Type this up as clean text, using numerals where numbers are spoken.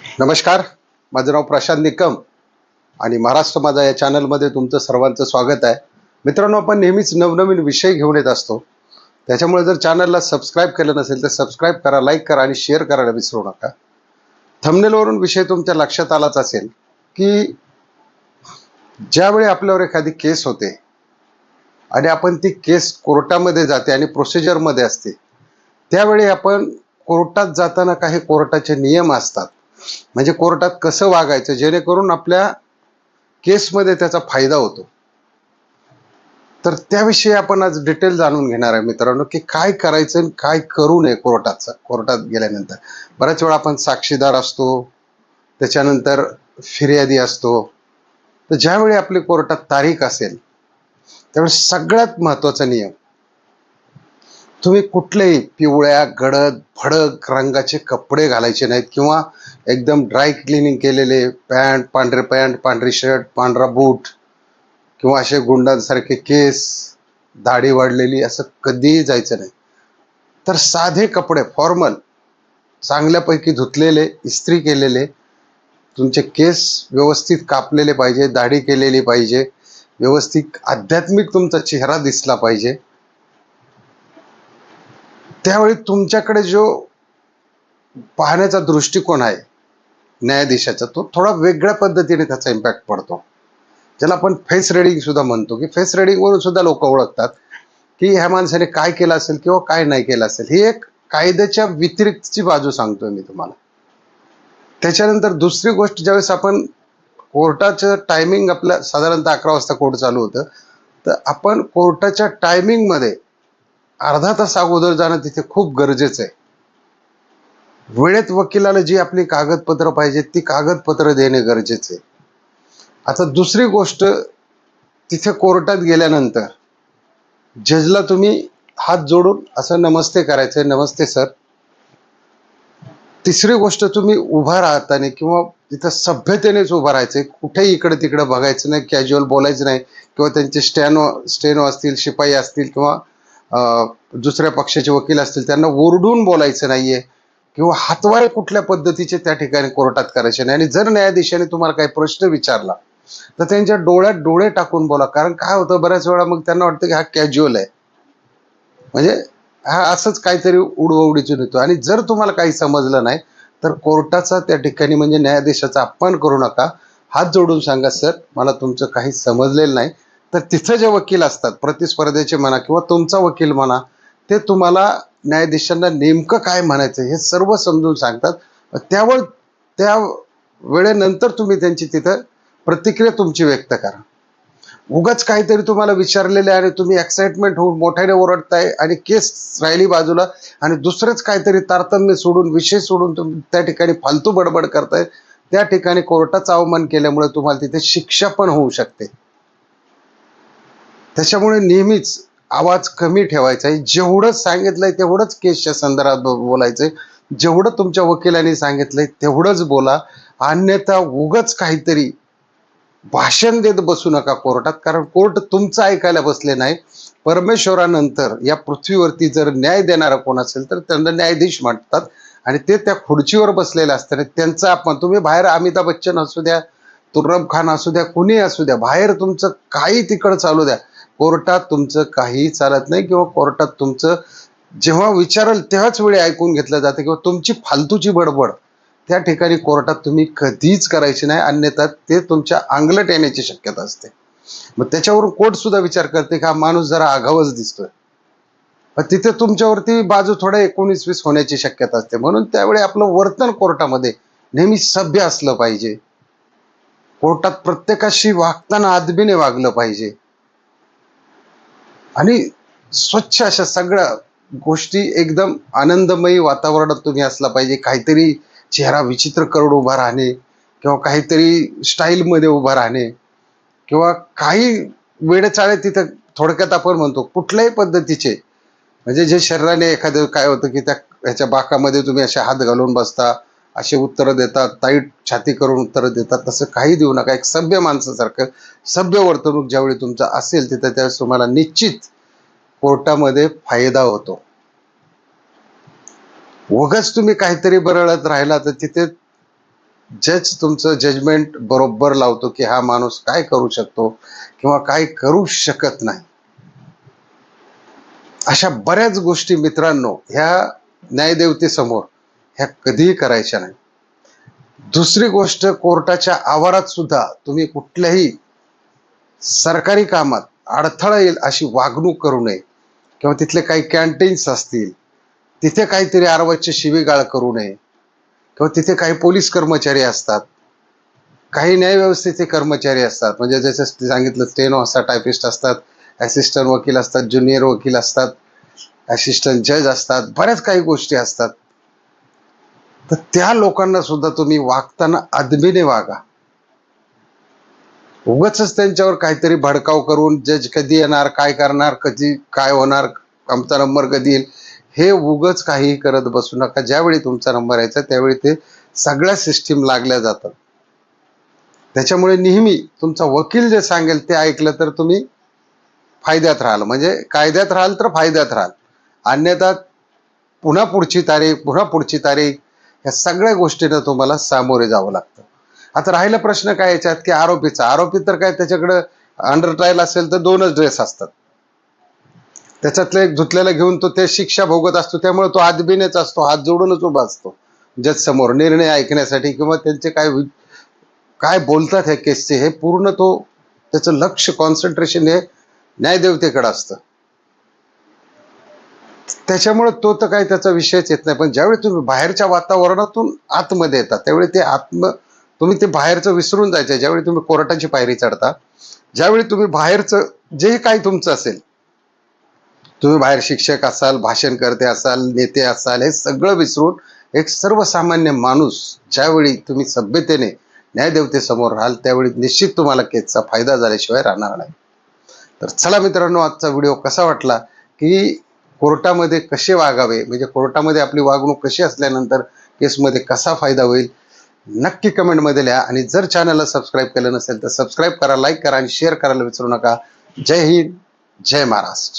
नमस्कार. माझं नाव प्रशांत निकम आणि महाराष्ट्र माझा या चॅनलमध्ये तुमचं सर्वांचं स्वागत आहे. मित्रांनो, आपण नेहमीच नवनवीन विषय घेऊन येत असतो. त्याच्यामुळे जर चॅनलला सबस्क्राईब केलं नसेल तर सबस्क्राईब करा, लाईक करा आणि शेअर करायला विसरू नका. थंबनेलवरून विषय तुमच्या लक्षात आलाच असेल की ज्यावेळी आपल्यावर एखादी केस होते आणि आपण ती केस कोर्टामध्ये जाते आणि प्रोसिजरमध्ये असते, त्यावेळी आपण कोर्टात जाताना काही कोर्टाचे नियम असतात. म्हणजे कोर्टात कसं वागायचं जेणेकरून आपल्या केसमध्ये त्याचा फायदा होतो. तर त्याविषयी आपण आज डिटेल जाणून घेणार आहे मित्रांनो, की काय करायचं आणि काय करू नये कोर्टात गेल्यानंतर. बऱ्याच वेळा आपण साक्षीदार असतो, त्याच्यानंतर फिर्यादी असतो. तर ज्यावेळी आपली कोर्टात तारीख असेल त्यावेळी सगळ्यात महत्वाचा नियम, तुम्ही कुठलेही पिवळ्या गडद भडक रंगाचे कपडे घालायचे नाहीत किंवा एकदम ड्राय क्लिनिंग केलेले पॅन्ट पांढरी शर्ट पांढरा बूट किंवा असे गुंडांसारखे केस, दाढी वाढलेली, असं कधीही जायचं नाही. तर साधे कपडे फॉर्मल, चांगल्यापैकी धुतलेले, इस्त्री केलेले, तुमचे केस व्यवस्थित कापलेले पाहिजे, दाढी केलेली पाहिजे, व्यवस्थित आध्यात्मिक तुमचा चेहरा दिसला पाहिजे. त्यावेळी तुमच्याकडे जो पाहण्याचा दृष्टिकोन आहे न्यायाधीशाचा, तो थोडा वेगळ्या पद्धतीने त्याचा इम्पॅक्ट पडतो. ज्याला आपण फेस रिडिंग सुद्धा म्हणतो, की फेस रिडिंग वरून सुद्धा लोक ओळखतात की ह्या माणसाने काय केलं असेल किंवा काय नाही केलं असेल. ही एक कायद्याच्या व्यतिरिक्तची बाजू सांगतोय मी तुम्हाला. त्याच्यानंतर दुसरी गोष्ट, ज्यावेळेस आपण कोर्टाचं टायमिंग, आपलं साधारणतः 11 वाजता कोर्ट चालू होतं, तर आपण कोर्टाच्या टायमिंगमध्ये अर्धा तास अगोदर जाणं तिथे खूप गरजेचं आहे. वेळेत वकिलाला जी आपली कागदपत्र पाहिजे ती कागदपत्र देणे गरजेचे आहे. आता दुसरी गोष्ट, तिथे कोर्टात गेल्यानंतर जजला तुम्ही हात जोडून असं नमस्ते करायचं, नमस्ते सर. तिसरी गोष्ट, तुम्ही उभा राहताना किंवा तिथं सभ्यतेनेच उभं राहायचंय. कुठेही इकडे तिकडे बघायचं नाही, कॅज्युअल बोलायचं नाही, किंवा त्यांचे स्टेनो असतील, शिपाई असतील किंवा दुसऱ्या पक्षाचे वकील असतील, त्यांना ओरडून बोलायचं नाहीये किंवा हातवारे कुठल्या पद्धतीचे त्या ठिकाणी कोर्टात करायचे नाही. आणि जर न्यायाधीशाने तुम्हाला काही प्रश्न विचारला तर त्यांच्या डोळ्यात डोळे टाकून बोला. कारण काय होतं, बऱ्याच वेळा मग त्यांना वाटतं की हा कॅज्युअल आहे, म्हणजे हा असंच काहीतरी उडवडीतून येतो. आणि जर तुम्हाला काही समजलं नाही तर कोर्टाचा त्या ठिकाणी म्हणजे न्यायाधीशाचा अपमान करू नका. हात जोडून सांगा, सर मला तुमचं काही समजलेलं नाही. तर तिथं जे वकील असतात, प्रतिस्पर्ध्याचे म्हणा किंवा तुमचा वकील म्हणा, ते तुम्हाला न्यायाधीशांना नेमकं काय म्हणायचं हे सर्व समजून सांगतात. त्यावर त्या वेळेनंतर तुम्ही त्यांची तिथं प्रतिक्रिया तुमची व्यक्त करा. उगाच काहीतरी तुम्हाला विचारलेले आणि तुम्ही एक्साइटमेंट होऊन मोठ्याने ओरडताय आणि केस राहिली बाजूला आणि दुसरंच काहीतरी तारतम्य सोडून, विषय सोडून तुम्ही त्या ठिकाणी फालतू बडबड करताय, त्या ठिकाणी कोर्टाचा अवमान केल्यामुळे तुम्हाला तिथे शिक्षा पण होऊ शकते. त्याच्यामुळे नेहमीच आवाज कमी ठेवायचा आहे. जेवढं सांगितलंय तेवढंच केसच्या संदर्भात बोलायचंय. जेवढं तुमच्या वकिलांनी सांगितलंय तेवढंच बोला. अन्यथा उगाच काहीतरी भाषण देत बसू नका कोर्टात. कारण कोर्ट तुमचं ऐकायला बसले नाही. परमेश्वरानंतर या पृथ्वीवरती जर न्याय देणारा कोण असेल तर त्यांना न्यायाधीश म्हणतात. आणि ते त्या खुर्चीवर बसलेले असतात. त्यांचा अपमान, तुम्ही बाहेर अमिताभ बच्चन असू द्या, तुर्रब खान असू द्या, कुणी असू द्या, बाहेर तुमचं काही तिकडं चालू द्या, कोर्टात तुमचं काही चालत नाही. किंवा कोर्टात तुमचं जेव्हा विचारल तेव्हाच वेळी ऐकून घेतलं जातं. किंवा तुमची फालतूची बडबड त्या ठिकाणी कोर्टात तुम्ही कधीच करायची नाही. अन्यथा ते तुमच्या अंगलट येण्याची शक्यता असते. मग त्याच्यावरून कोर्ट सुद्धा विचार करते की हा माणूस जरा आगावच दिसतोय. पण तिथे तुमच्यावरती बाजू थोडा 19-20 होण्याची शक्यता असते. म्हणून त्यावेळी आपलं वर्तन कोर्टामध्ये नेहमी सभ्य असलं पाहिजे. कोर्टात प्रत्येकाशी वागताना अदबीने वागलं पाहिजे आणि स्वच्छ अशा सगळ्या गोष्टी एकदम आनंदमयी वातावरणात तुम्ही असला पाहिजे. काहीतरी चेहरा विचित्र करून उभा राहणे किंवा काहीतरी स्टाईलमध्ये उभा राहणे किंवा काही वेळेचाळे तिथं, थोडक्यात आपण म्हणतो कुठल्याही पद्धतीचे, म्हणजे जे शरीराने एखादं काय होतं की त्या ह्याच्या बाकामध्ये तुम्ही असे हात घालून बसता, असे उत्तरं देतात, टाईट छाती करून उत्तरं देतात, तसं काही देऊ नका. एक सभ्य माणसासारखं सभ्य वर्तणूक ज्यावेळी तुमचं असेल तिथं, त्यावेळेस तुम्हाला निश्चित कोर्टामध्ये फायदा होतो. उगाच तुम्ही काहीतरी बरळत राहिला तर तिथे जज तुमचं जजमेंट बरोबर लावतो की हा माणूस काय करू शकतो किंवा काय करू शकत नाही. अशा बऱ्याच गोष्टी मित्रांनो ह्या न्यायदेवतेसमोर ह्या कधीही करायच्या नाही. दुसरी गोष्ट, कोर्टाच्या आवारात सुद्धा तुम्ही कुठल्याही सरकारी कामात अडथळा येईल अशी वागणूक करू नये, किंवा तिथले काही कॅन्टीन्स असतील तिथे काहीतरी आरवाची शिवीगाळ करू नये, किंवा तिथे काही पोलीस कर्मचारी असतात, काही न्यायव्यवस्थेचे कर्मचारी असतात, म्हणजे जसं सांगितलं स्टेनो असतात, टायपिस्ट असतात, असिस्टंट वकील असतात, ज्युनियर वकील असतात, असिस्टंट जज असतात, बऱ्याच काही गोष्टी असतात. तर त्या लोकांना सुद्धा तुम्ही वागताना अदबीने वागा. उगाच त्यांच्यावर काहीतरी भडकाव करून जज कधी येणार, काय करणार, कधी काय होणार, आमचा नंबर कधी येईल, हे उगाच काही करत बसू नका. ज्यावेळी तुमचा नंबर यायचा त्यावेळी ते सगळ्या सिस्टीम लागल्या जातात. त्याच्यामुळे नेहमी तुमचा वकील जे सांगेल ते ऐकलं तर तुम्ही फायद्यात राहाल, म्हणजे कायद्यात राहाल तर फायद्यात राहाल. अन्यथा पुन्हा पुढची तारीख, पुन्हा पुढची तारीख, या सगळ्या गोष्टींना तुम्हाला सामोरे जावं लागतं. आता राहिला प्रश्न काय याच्यात की आरोपीचा. आरोपी तर काय, त्याच्याकडं अंडर ट्रायल असेल तर 2च ड्रेस असतात, त्याच्यातलं एक धुतलेला घेऊन तो ते शिक्षा भोगत असतो. त्यामुळे तो आदबीनेच असतो, हात जोडूनच उभा असतो जज समोर निर्णय ऐकण्यासाठी, किंवा त्यांचे काय काय बोलतात ह्या केसचे हे पूर्ण तो त्याचं लक्ष, कॉन्सन्ट्रेशन हे न्यायदेवतेकडे असतं. त्याच्यामुळे तो तर काही त्याचा विषयच येत नाही. पण ज्यावेळी तुम्ही बाहेरच्या वातावरणातून आतमध्ये येतात त्यावेळी ते तुम्ही ते बाहेरचं विसरून जायचं. ज्यावेळी तुम्ही कोर्टाची पायरी चढता, ज्यावेळी तुम्ही बाहेरचं जे काही तुमचं असेल, तुम्ही बाहेर शिक्षक असाल, भाषणकर्ते असाल, नेते असाल, हे सगळं विसरून एक सर्वसामान्य माणूस ज्यावेळी तुम्ही सभ्यतेने न्यायदेवतेसमोर राहाल त्यावेळी निश्चित तुम्हाला केसचा फायदा झाल्याशिवाय राहणार नाही. तर चला मित्रांनो, आजचा व्हिडिओ कसा वाटला, की कोर्टामध्ये कसे वागावे, म्हणजे कोर्टामध्ये आपली वागणूक कशी असल्यानंतर केसमध्ये कसा फायदा होईल, नक्की कमेंटमध्ये लिहा. आणि जर चॅनलला सबस्क्राईब केलं नसेल तर सबस्क्राईब करा, लाईक करा आणि शेअर करायला विसरू नका. जय हिंद, जय महाराष्ट्र.